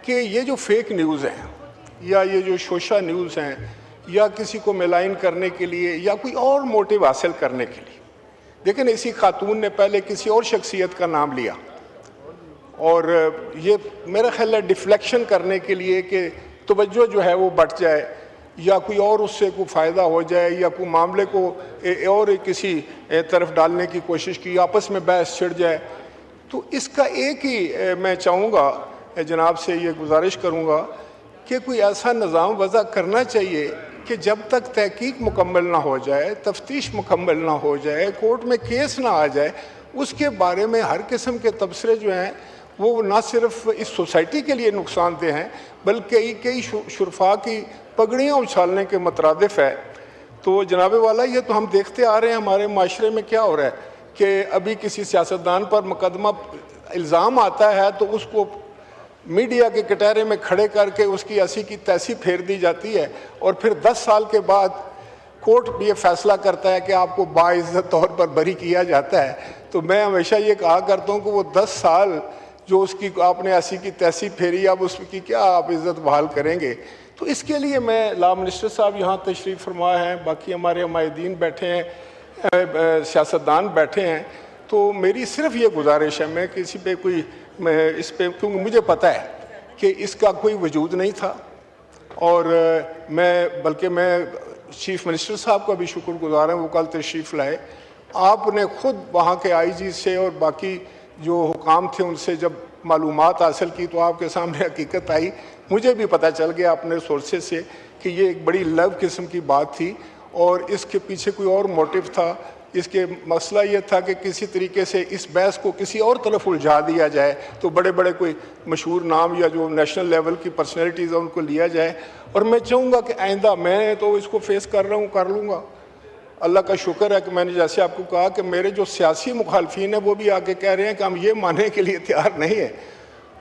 کہ یہ جو فیک نیوز ہیں یا یہ جو شوشہ نیوز ہیں یا کسی کو ملائن کرنے کے لیے یا کوئی اور موٹیو حاصل کرنے کے لیے، دیکھیں اسی خاتون نے پہلے کسی اور شخصیت کا نام لیا اور یہ میرا خیال ہے ڈیفلیکشن کرنے کے لیے کہ توجہ جو ہے وہ بٹ جائے یا کوئی اور اس سے کوئی فائدہ ہو جائے یا کوئی معاملے کو اور کسی طرف ڈالنے کی کوشش کی، آپس میں بحث چھڑ جائے۔ تو اس کا ایک ہی میں چاہوں گا، جناب سے یہ گزارش کروں گا کہ کوئی ایسا نظام وضع کرنا چاہیے کہ جب تک تحقیق مکمل نہ ہو جائے، تفتیش مکمل نہ ہو جائے، کورٹ میں کیس نہ آ جائے، اس کے بارے میں ہر قسم کے تبصرے جو ہیں وہ نہ صرف اس سوسائٹی کے لیے نقصان دہ ہیں بلکہ کئی شرفاء کی پگڑیاں اچھالنے کے مترادف ہے۔ تو جناب والا یہ تو ہم دیکھتے آ رہے ہیں ہمارے معاشرے میں کیا ہو رہا ہے کہ ابھی کسی سیاستدان پر مقدمہ الزام آتا ہے تو اس کو میڈیا کے کٹہرے میں کھڑے کر کے اس کی ایسی کی تیسی پھیر دی جاتی ہے اور پھر 10 سال کے بعد کورٹ یہ فیصلہ کرتا ہے کہ آپ کو باعزت طور پر بری کیا جاتا ہے۔ تو میں ہمیشہ یہ کہا کرتا ہوں کہ وہ 10 سال جو اس کی آپ نے ایسی کی تیسی پھیری، اب اس کی کیا آپ عزت بحال کریں گے؟ تو اس کے لیے میں لا منسٹر صاحب یہاں تشریف فرما ہیں، باقی ہمارے عمائدین بیٹھے ہیں، سیاستدان بیٹھے ہیں، تو میری صرف یہ گزارش ہے، میں کسی پہ کوئی اس پہ کیونکہ مجھے پتہ ہے کہ اس کا کوئی وجود نہیں تھا اور بلکہ میں چیف منسٹر صاحب کا بھی شکر گزار ہوں، وہ کل تشریف لائے، آپ نے خود وہاں کے آئی جی سے اور باقی جو حکام تھے ان سے جب معلومات حاصل کی تو آپ کے سامنے حقیقت آئی، مجھے بھی پتہ چل گیا اپنے سورسز سے کہ یہ ایک بڑی لو قسم کی بات تھی اور اس کے پیچھے کوئی اور موٹیو تھا۔ اس کے مسئلہ یہ تھا کہ کسی طریقے سے اس بحث کو کسی اور طرف الجھا دیا جائے تو بڑے بڑے کوئی مشہور نام یا جو نیشنل لیول کی پرسنالٹیز ہیں ان کو لیا جائے، اور میں چاہوں گا کہ آئندہ میں تو اس کو فیس کر رہا ہوں، کر لوں گا۔ اللہ کا شکر ہے کہ میں نے جیسے آپ کو کہا کہ میرے جو سیاسی مخالفین ہیں وہ بھی آگے کہہ رہے ہیں کہ ہم یہ ماننے کے لیے تیار نہیں ہیں،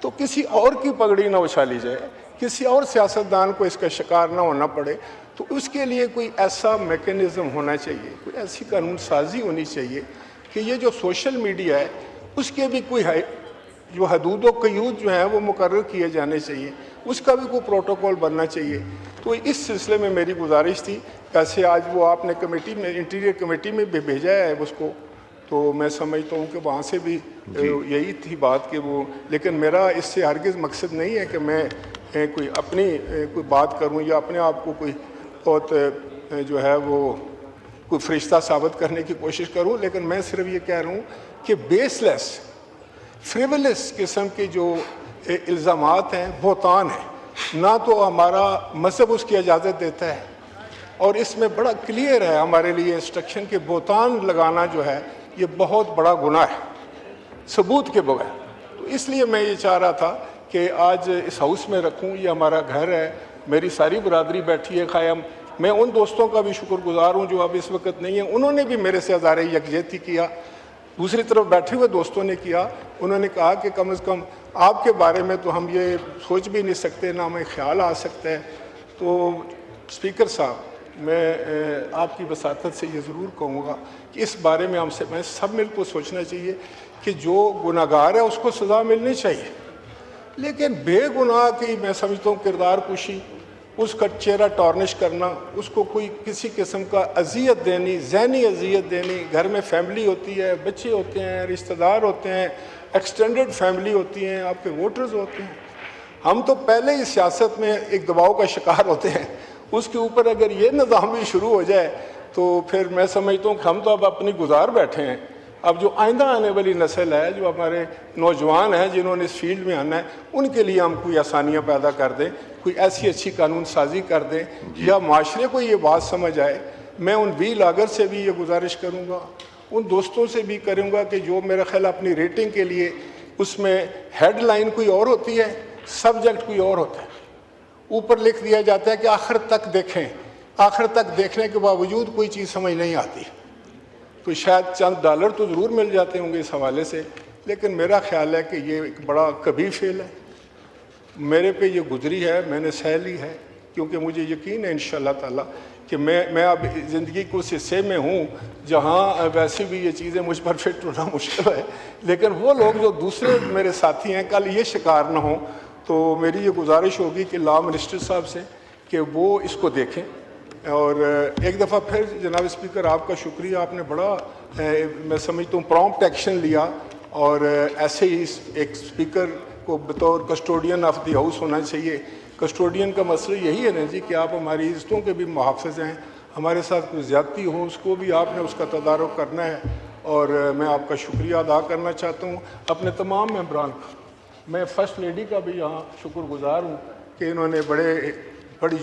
تو کسی اور کی پگڑی نہ اچھالی جائے، کسی اور سیاستدان کو اس کا شکار نہ ہونا پڑے۔ تو اس کے لیے کوئی ایسا میکینزم ہونا چاہیے، کوئی ایسی قانون سازی ہونی چاہیے کہ یہ جو سوشل میڈیا ہے اس کے بھی کوئی جو حدود و قیود جو ہیں وہ مقرر کیے جانے چاہیے، اس کا بھی کوئی پروٹوکول بننا چاہیے۔ تو اس سلسلے میں میری گزارش تھی، کیسے آج وہ آپ نے کمیٹی میں انٹیریئر کمیٹی میں بھی بھیجا ہے اس کو، تو میں سمجھتا ہوں کہ وہاں سے بھی یہی تھی بات کہ وہ، لیکن میرا اس سے ہرگز مقصد نہیں ہے کہ میں کوئی اپنی کوئی بات کروں یا اپنے آپ کو کوئی بہت جو ہے وہ کوئی فرشتہ ثابت کرنے کی کوشش کروں، لیکن میں صرف یہ کہہ رہا ہوں کہ بیس لیس فریولس قسم کے جو الزامات ہیں بہتان ہیں، نہ تو ہمارا مذہب اس کی اجازت دیتا ہے اور اس میں بڑا کلیئر ہے ہمارے لیے انسٹرکشن کہ بہتان لگانا جو ہے یہ بہت بڑا گناہ ہے ثبوت کے بغیر۔ تو اس لیے میں یہ چاہ رہا تھا کہ آج اس ہاؤس میں رکھوں، یہ ہمارا گھر ہے، میری ساری برادری بیٹھی ہے قائم، میں ان دوستوں کا بھی شکر گزار ہوں جو اب اس وقت نہیں ہیں، انہوں نے بھی میرے سے ہزارے یکجہتی کیا، دوسری طرف بیٹھے ہوئے دوستوں نے کیا، انہوں نے کہا کہ کم از کم آپ کے بارے میں تو ہم یہ سوچ بھی نہیں سکتے، نہ ہمیں خیال آ سکتا ہے۔ تو اسپیکر صاحب، میں آپ کی وساطت سے یہ ضرور کہوں گا کہ اس بارے میں میں سب مل کو سوچنا چاہیے کہ جو گناہ گار ہے اس کو سزا ملنی چاہیے، لیکن بے گناہ کی میں سمجھتا ہوں کردار کشی، اس کا چہرہ ٹارنش کرنا، اس کو کوئی کسی قسم کا اذیت دینی، ذہنی اذیت دینی، گھر میں فیملی ہوتی ہے، بچے ہوتے ہیں، رشتہ دار ہوتے ہیں، ایکسٹینڈڈ فیملی ہوتی ہیں، آپ کے ووٹرز ہوتے ہیں، ہم تو پہلے ہی سیاست میں ایک دباؤ کا شکار ہوتے ہیں، اس کے اوپر اگر یہ نظام بھی شروع ہو جائے تو پھر میں سمجھتا ہوں کہ ہم تو اب اپنی گزار بیٹھے ہیں۔ اب جو آئندہ آنے والی نسل ہے، جو ہمارے نوجوان ہیں جنہوں نے اس فیلڈ میں آنا ہے، ان کے لیے ہم کوئی آسانیاں پیدا کر دیں، کوئی ایسی اچھی قانون سازی کر دیں یا معاشرے کو یہ بات سمجھ آئے۔ میں ان وی لاگر سے بھی یہ گزارش کروں گا، ان دوستوں سے بھی کروں گا کہ جو میرا خیال اپنی ریٹنگ کے لیے اس میں ہیڈ لائن کوئی اور ہوتی ہے، سبجیکٹ کوئی اور ہوتا ہے، اوپر لکھ دیا جاتا ہے کہ آخر تک دیکھیں، آخر تک دیکھنے کے باوجود کوئی چیز سمجھ نہیں آتی، تو شاید چند ڈالر تو ضرور مل جاتے ہوں گے اس حوالے سے، لیکن میرا خیال ہے کہ یہ ایک بڑا کبھی فیل ہے، میرے پہ یہ گزری ہے، میں نے سہ لی ہے، کیونکہ مجھے یقین ہے انشاءاللہ تعالیٰ کہ میں اب زندگی کو اس حصے میں ہوں جہاں ویسے بھی یہ چیزیں مجھ پر فٹ ہونا مشکل ہے، لیکن وہ لوگ جو دوسرے میرے ساتھی ہیں کل یہ شکار نہ ہوں تو میری یہ گزارش ہوگی کہ لا منسٹر صاحب سے کہ وہ اس کو دیکھیں. اور ایک دفعہ پھر جناب اسپیکر آپ کا شکریہ, آپ نے بڑا میں سمجھتا ہوں پرومپٹ ایکشن لیا, اور ایسے ہی ایک اسپیکر کو بطور کسٹوڈین آف دی ہاؤس ہونا چاہیے. کسٹوڈین کا مسئلہ یہی ہے نا جی کہ آپ ہماری عزتوں کے بھی محافظ ہیں, ہمارے ساتھ کوئی زیادتی ہو اس کو بھی آپ نے اس کا تدارک کرنا ہے. اور میں آپ کا شکریہ ادا کرنا چاہتا ہوں اپنے تمام ممبران کا. میں فرسٹ لیڈی کا بھی یہاں شکر گزار ہوں کہ انہوں نے بڑے